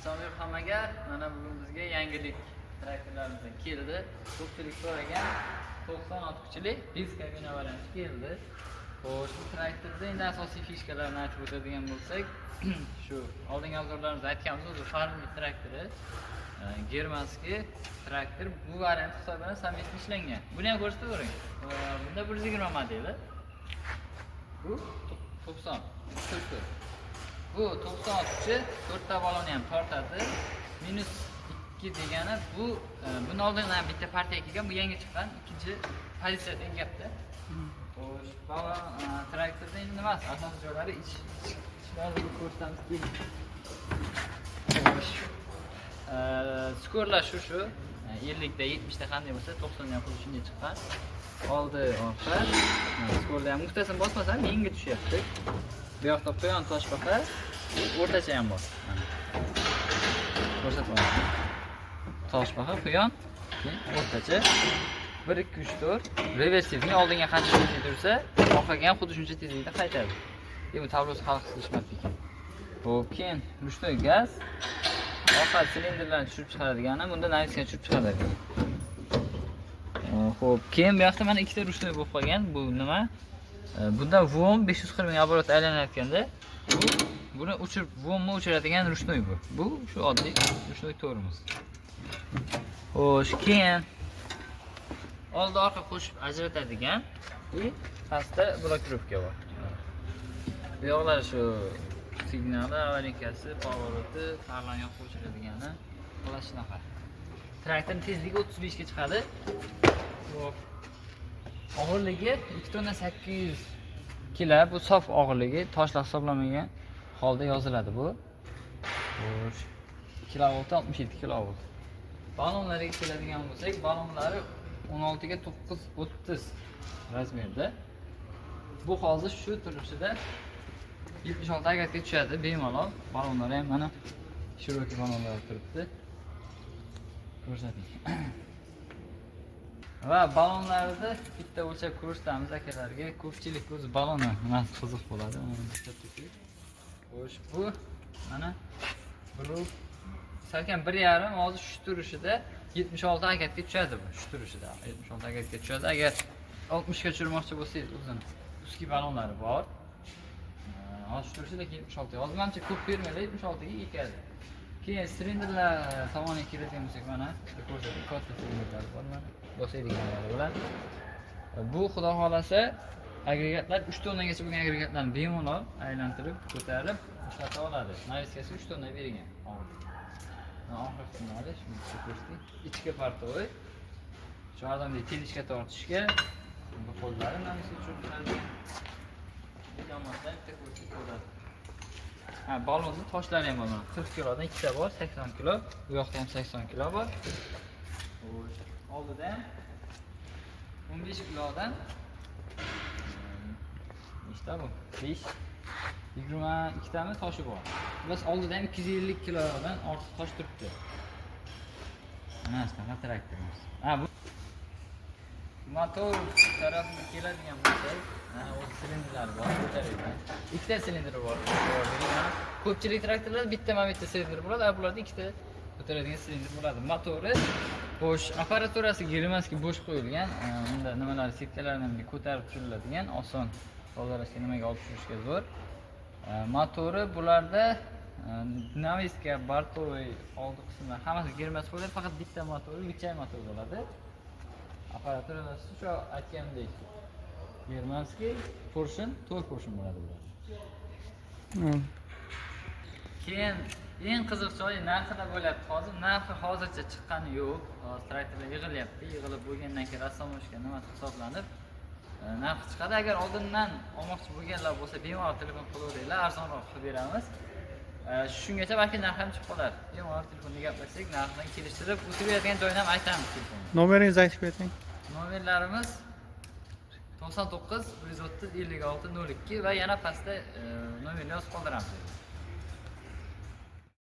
Assalomu alaykum hammaga. Mana bugun bizga yangilik traktorlarimizdan keldi. Ko'pchilik so'ragan 96 kuchli disk kabina varianti keldi. Xo'sh, bu traktorda endi asosiy fishkalarni aytib o'tadigan bo'lsak, shu oldingi obzorlarimizda aytganmiz, o'zi farming traktori, germanskiy traktor. Bu variant hisobidan совместно ishlangan. Buni ham ko'rsatavering. Bunda 120 modeli. Bu 90. Bu 96 4 ta balonni ham tortadi. -2 degani bu buni oldindan ham bitta partiya kelgan, bu yangi chiqqan ikkinchi pozitsiya degan gapda. Xo'sh, balon traktorda endi nima asosiy joylari ichlarini ko'rsatamiz keling. Xo'sh. Skorlar shu 50 da 70 da qanday bo'lsa 90 da ham xuddi shunday chiqqan. Oldi, orqa. Skorlar ham nuqtasini bosmasam yengil tushyapti. Bu yoqda quyon toshbaqa, o'rtacha ham bor. Ko'rsatmayman. Toshbaqa, quyon, keyin o'rtacha 1 2 3 4 reversivni oldinga qancha tezlikda tursa, orqaga ham xuddi shuncha tezlikda qaytadi. Bu tablosi hal qilishmadi ekan. Xo'p, keyin ruchnoy gaz. Orqa silindrlarni tushirib chiqaradigani, bunda navigatsiya tushirib chiqaradi. Xo'p, keyin bu yoqda mana ikkita ruchnoy bo'lib qolgan. Bu nima? Bunda vom 540 ming оборот aylanayotganda, buni o'chirib, vomni o'chiradigan ruchnoy bu. Bu shu oddiy ruchnoy tormoz. Xo'sh, keyin oldi orqa qo'shib ajratadigan pastda blokirovka bor. Bu yoqlar shu signali, avariykasi, pavoroti, farlarni yoqib o'chiradigani, mana shunaqa. Traktorning tezligi 35 ga chiqadi. Xo'p. Og'irligi 2 tonna 800 kilo, bu sof og'irligi, toshlar hisoblanmagan holda yoziladi bu. Xo'sh, kilovolt 67 kilovolt. Balonlariga keladigan bo'lsak, balonlari 16 ga 930 razmerda. Bu hozir shu turishida 76 agregatga tushadi bemalol. Balonlar ham mana shiroki balonlar turibdi. Ko'rsating. Va balonlarda bitta o'lchab ko'rsatamiz akalarga. Ko'pchilik o'zi balonni mana qiziq bo'ladi. Xo'sh, bu mana bu salkam 1.5 hozir shu turishida 76 agregatga tushadi bu. Shu turishida 76 agregatga tushadi. Agar 60 ga tushirmoqchi bo'lsangiz, o'zini ustki balonlari bor. Hozir shu turishida 76. Hozir menimcha ko'p bermaydi, 76 ga ekadi. Keyin silindrlar tomoniga keladigan bo'lsak, mana ko'rsating, katta silindrlar bor mana. Bosadiganlari bilan. Bu xudo xolasa agregatlar 3 tonnagacha bo'lgan agregatlarni bemalol aylantirib, ko'tarib ishlata oladi. Navigatsiyasi 3 tonna berilgan. Oxirgi finali shuni ko'rsating. Ichki portovoy. Shu odamga telishga tortishga bu qo'llari navigatsiya tushiradi. Tomondan bitta ko'rsatib qo'yadi. Balonni toshlari ham bor. 40 kilodan ikkita bor, 80 kilo. Bu yoqda ham 80 kilo bor. Xo'sh. Oldida 15 kilodan nechta bu? 5 22 tami toshi bor. Biz oldida ham 250 kilodan ortiq tosh turibdi. Mana shunaqa traktorimiz. Bu motor tarafiga keladigan bo'lsak, mana o'z silindrlari bor, ko'taradigan. Ikkita silindri bor. Ko'pchilik traktorlarda bitta silindr bo'ladi, bularda ikkita ko'taradigan silindr bo'ladi. Motori xo'sh, apparaturasi germanskiy bo'sh qo'yilgan. Unda nimalar, sitkalarni ham ko'tarib tushiriladigan, oson tozalashga, nimaga olib turishga zo'r. Motori bularda naviska, bartovoy oldi qismlar hammasi germanskiy bo'ladi, faqat bitta motori, vichay motor bo'ladi. Apparaturasi shu aytgandek germanskiy portion, 4 portion bo'ladi bular. Keyin eng qiziq joyi narxida bo'lyapti. Hozir narxi hozircha chiqqani yo'q. Traktorlar yig'ilyapti. Yig'ilib bo'lgandan keyin rassomlashga nimasi hisoblanib narxi chiqadi. Agar oldindan olmoqchi bo'lganlar bo'lsa, bemalol telefon qilaveringlar, arzonroq qilib beramiz. Shungacha balki narx ham chiqib qolar. Bemalol telefonda gaplashsak, narxdan kelishtirib, o'tib beradigan joyini ham aytamiz telefonda. Nomeringizni aytib bering. Nomerlarimiz 99 130 56 02 va yana pastda nomerni yozib qoldiramiz.